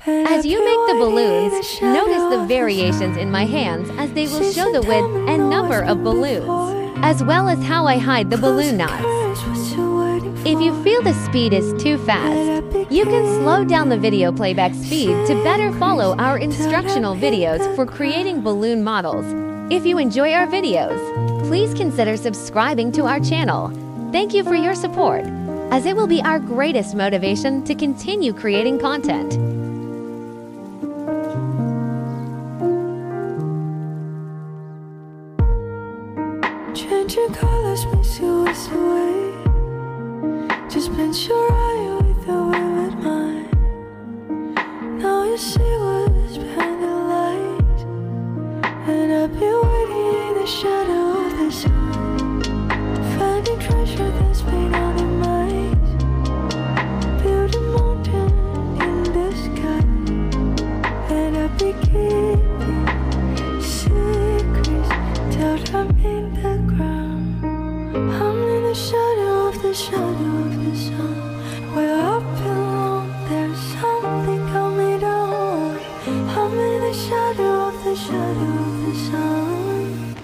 As you make the balloons, notice the variations in my hands as they will show the width and number of balloons, as well as how I hide the balloon knots. If you feel the speed is too fast, you can slow down the video playback speed to better follow our instructional videos for creating balloon models. If you enjoy our videos, please consider subscribing to our channel. Thank you for your support, as it will be our greatest motivation to continue creating content. Changing colors makes you waste away. Just bend your eye with the vivid mind. Now you see what is behind the light. And I've been waiting in the shadow of the sun, finding treasure that's been on your mind. Build a mountain in the sky, and I've been keeping secrets till I'm in the ground. I'm in the shadow of the shadow of the sun, where I belong. There's something coming down. I'm in the shadow of the shadow of the sun.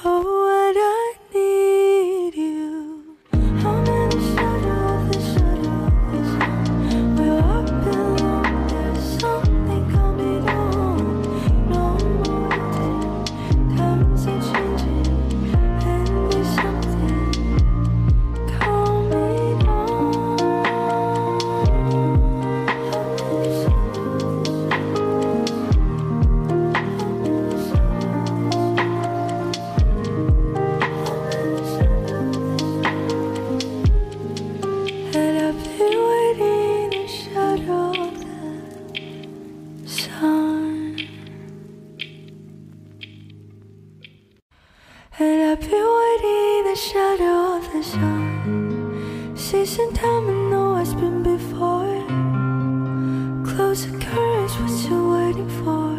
Oh, what I need you. I'm in the shadow of the shadow of the sun, where I belong. There's something coming down. No more waiting, times are changing, and there's something coming on. And I've been waiting in the shadow of the sun. And I've been waiting in the shadow of the sun. Season time, I know it's been before. Close the curtains, what you waiting for?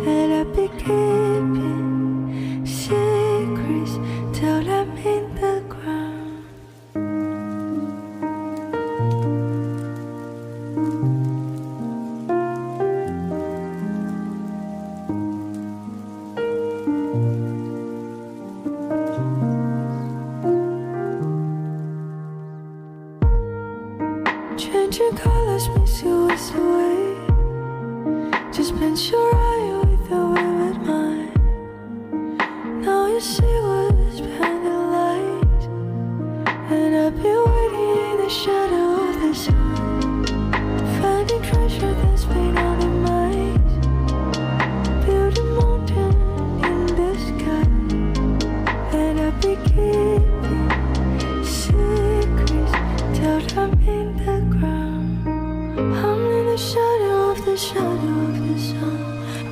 And I've been keeping secrets till I'm in the ground. Changing colors makes you waste away. Just bend your eye with the vivid mind. Now you see what is behind the light. And I've been waiting in the shadow of the sun, finding treasure that's been on your mind. Build a mountain in the sky, and I'll be keeping secrets till I'm in the ground. I'm in the shadow of the shadow of the sun,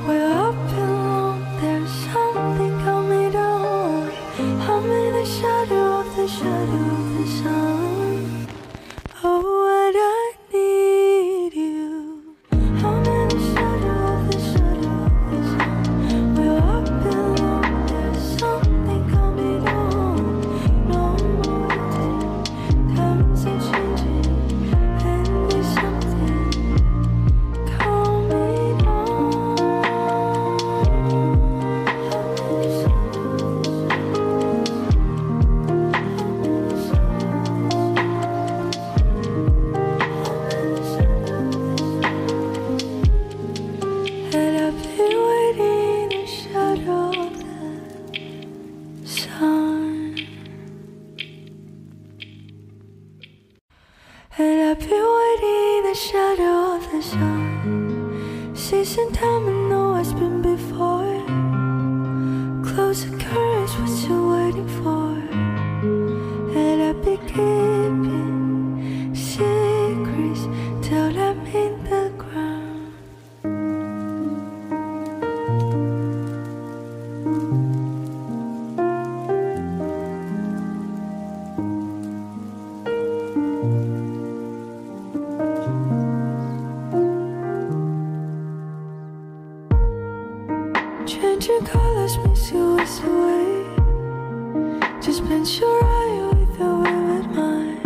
where I belong. There's something coming down. I'm in the shadow of the shadow of the sun. Oh, what I need you. I'm in the shadow of the shadow of the sun, where I belong. There's something coming down. No more waiting, times are changing, and there's something coming on. And I've been waiting in the shadow of the sun. And I've been waiting in the shadow of the sun. Season time, I know it's been before. Close the curtains, what you waiting for? And I've been keeping secrets till I'm in the ground. Changing colors makes you waste away. Just bend your eye with the vivid mind.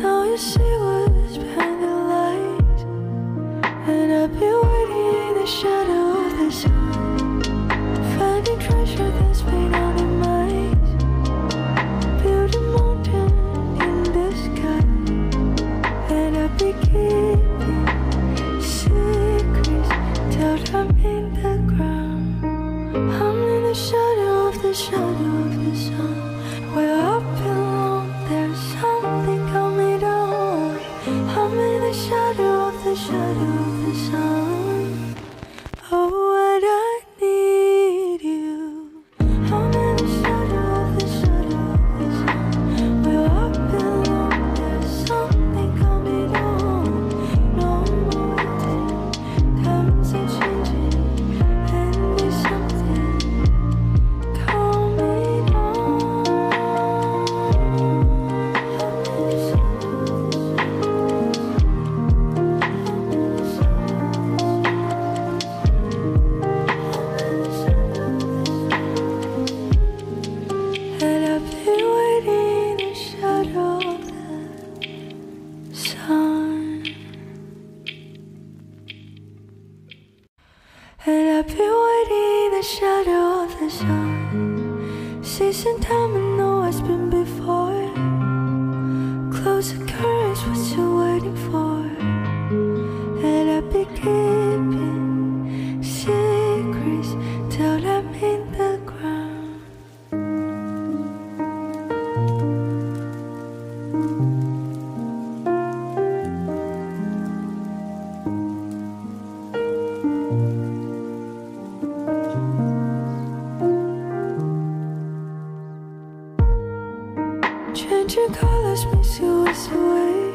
Now you see what is behind the light. be keeping secrets till I'm in the ground. I'm in the shadow of the sun. Where I belong, there's something coming down. I'm in the shadow of the sun. Oh, what I need you. I'm in the shadow of the sun. Where I belong, there's something coming down. No more waiting, times are changing, and there's something coming down. And I've been waiting in the shadow of the sun. And I've been waiting in the shadow of the sun. Season time, I know it's been before. Close the curtains, what you waiting for? And I've been keeping secrets till I'm in the ground. Changing colors makes you waste away.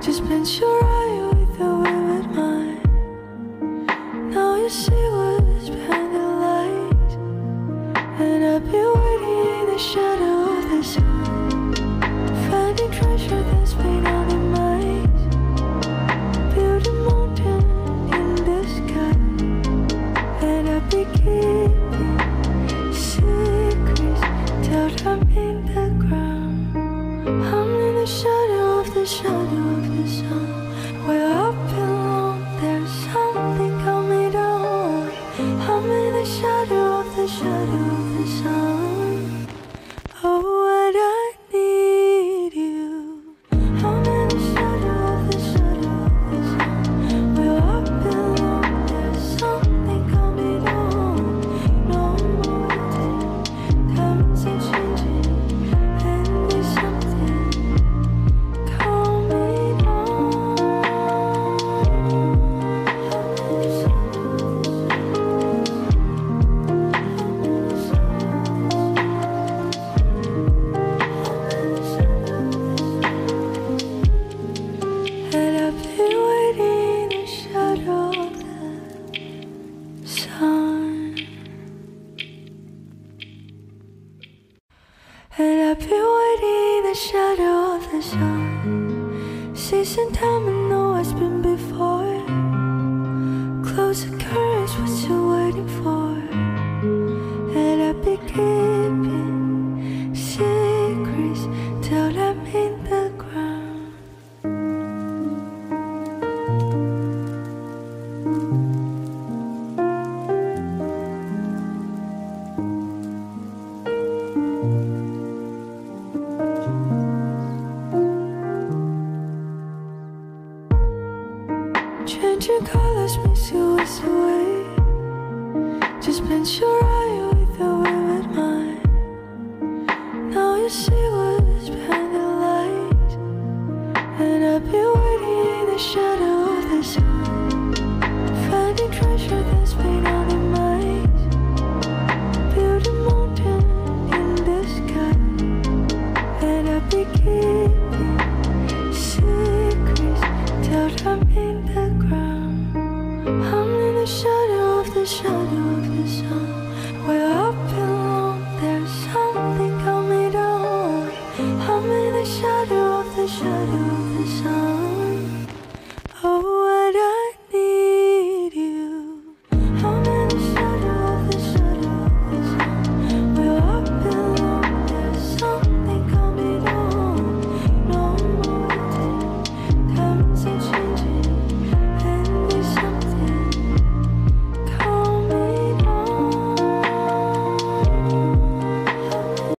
Just bend your eye with the with mine. Now you see what's behind the light. And I've been waiting in the shadow of the sun, finding treasure that's been on the mind. Build a mountain in the sky. And I've been keeping secrets till I'm in the ground. I'm in the shadow of the sun. Where I belong, there's something coming down. I'm in the shadow of the sun. Oh, what I need you. I'm in the shadow of the sun. Where I belong, there's something coming down. No more waiting, times are changing, and there's something coming down. And I've been waiting in the shadow of the sun. And I've been waiting in the shadow of the sun. Season time, I know it's been before. Close the curtains, what you waiting for? And I've been keeping secrets till I'm in the ground. Changing colors makes you waste away. Just bend your eye with the with mine. Now you see what's behind the light. And I've been waiting in the shadow of the sun,